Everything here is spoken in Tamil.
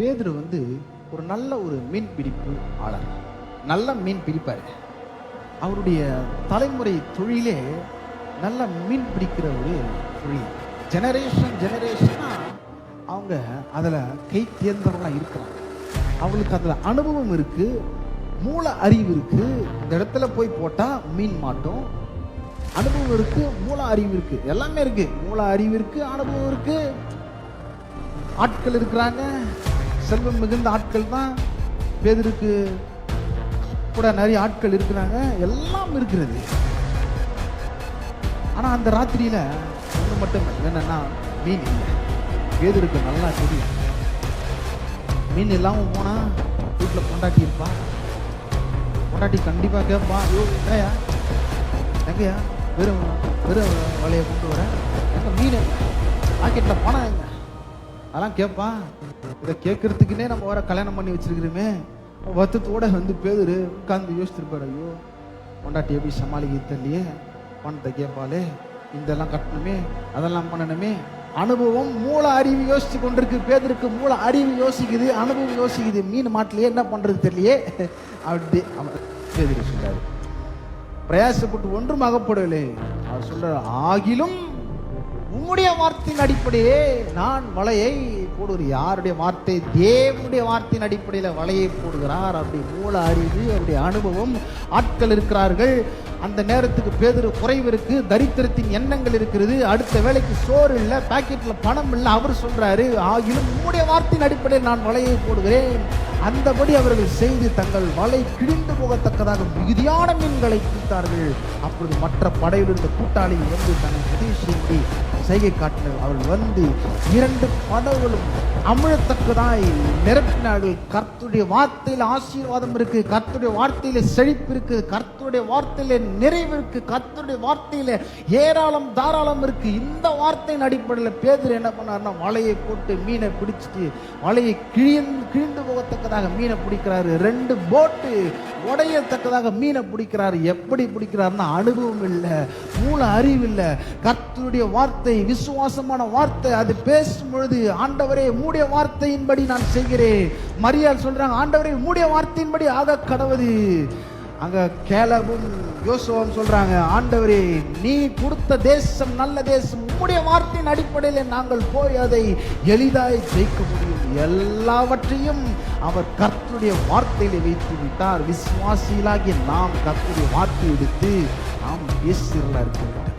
பேதுரு ஒரு நல்ல மீன் பிடிப்பு ஆளர். நல்ல மீன் பிடிப்பார். அவருடைய தலைமுறை தொழிலே நல்ல மீன் பிடிக்கிற ஒரு தொழில். ஜெனரேஷனா அவங்க அதில் கை தேர்ந்தவர்களாக இருக்கிறாங்க. அவங்களுக்கு அதில் அனுபவம் இருக்கு, மூல அறிவு இருக்கு. இந்த இடத்துல போய் போட்டால் மீன் மாட்டோம். அனுபவம் இருக்கு, மூல அறிவு இருக்கு, எல்லாமே இருக்கு. மூல அறிவு இருக்கு, அனுபவம் இருக்கு, ஆட்கள் இருக்கிறாங்க. செல்வம் மிகுந்த ஆட்கள் தான். பேதுருக்கு கூட நிறைய ஆட்கள் இருக்கிறாங்க, எல்லாம் இருக்கிறது. ஆனா அந்த ராத்திரியில ஒண்ணு மட்டும் என்னன்னா, மீன் இல்லை. பேதுருக்கு நல்லா தெரியும், மீன் இல்லாம போனா வீட்டுல பொண்டாட்டி இருப்பா. பொண்டாட்டி கண்டிப்பா கேட்பா, ஐயோ என்னையா எங்கயா வெறும் வலையை கொண்டு வர, எங்க மீன் பாக்கெட்ல பணம் எங்க, அதெல்லாம் கேட்பா. இதை கேட்கறதுக்குன்னே நம்ம வர கல்யாணம் பண்ணி வச்சிருக்கிறோமே. வருத்தத்தோட பேதுரு உட்கார்ந்து யோசிச்சிருப்பாரு, ஐயோ பொண்டாட்டி எப்படி சமாளிக்க தெரியலையே, பணத்தை கேட்பாலே, இதெல்லாம் கட்டணுமே, அதெல்லாம் பண்ணணுமே. அனுபவம் மூல அறிவு யோசிச்சு கொண்டிருக்கு. பேதுருக்கு மூல அறிவு யோசிக்குது, அனுபவம் யோசிக்குது. மீன் மாட்டிலேயே என்ன பண்றது தெரியலையே. அப்படி பேதுரு சொல்றாரு, பிரயாசப்பட்டு ஒன்றும் அகப்படவில்லை. அவர் சொல்றாரு, ஆகிலும் உம்முடைய வார்த்தையின் அடிப்படையே நான் வலையை போடுகிறேன். யாருடைய வார்த்தை? தேவனுடைய வார்த்தையின் அடிப்படையில் வலையை போடுகிறார். அப்படி மூல அறிவு, அப்படி அனுபவம், ஆட்கள் இருக்கிறார்கள். அந்த நேரத்துக்கு பேதுரு குறைவு இருக்கு, தரித்திரத்தின் எண்ணங்கள் இருக்கிறது, அடுத்த வேலைக்கு சோறு இல்லை, பாக்கெட்ல பணம் இல்லை. அவர் சொல்றாரு, ஆகிலும் உம்முடைய வார்த்தையின் அடிப்படையில் நான் வலையை போடுகிறேன். அந்தபடி அவர்கள் செய்து தங்கள் வலை கிழிந்து போகத்தக்கதாக மிகுதியான மீன்களை பிடித்தார்கள். அப்பொழுது மற்ற படையில் இருந்த கூட்டாளி தன்னை உதவி செய்து செய்கை காட்டினர். அவர்கள் 2 படகுகளும் அமிழத்தக்கதாய் நிரப்பினார்கள். கர்த்தருடைய வார்த்தையில் ஆசீர்வாதம் இருக்கு, கர்த்தருடைய வார்த்தையில செழிப்பு இருக்கு, கர்த்தருடைய வார்த்தையில நிறைவு இருக்கு, கர்த்தருடைய வார்த்தையில ஏராளம் தாராளம் இருக்கு. இந்த வார்த்தையின் அடிப்படையில் பேதுரு என்ன பண்ணாருன்னா, வலையை போட்டு மீனை பிடிச்சிட்டு வலையை கிழிந்து போகத்தக்கதாக மீனை பிடிக்கிறாரு. 2 போட்டு உடையத்தக்கதாக மீனை பிடிக்கிறாரு. எப்படி பிடிக்கிறாருன்னா, அனுபவம் இல்லை, மூல அறிவு இல்லை. கர்த்தருடைய வார்த்தை விசுவாசமான வார்த்தை. அது பேசும் பொழுது, ஆண்டவரே உம்முடைய வார்த்தையின்படி நான் செய்கிறேன். மரியாள் சொல்றாங்க, ஆண்டவரே உம்முடைய வார்த்தையின்படி ஆக கடவுது. அங்க கேலபும் யோசுவாவும் சொல்றாங்க, ஆண்டவரே நீ கொடுத்த தேசம் நல்ல தேசம், உம்முடைய வார்த்தையின் அடிப்படையில் நாங்கள் போய் அதை எளிதாய் ஜெயிக்க முடியும். எல்லாவற்றையும் அவர் கர்த்தருடைய வார்த்தையில வைத்து விட்டார். விசுவாசிகளாகிய நாம் கர்த்தருடைய வார்த்தை எடுத்து நாம் பேசுகிறதா இருக்கிறோம்.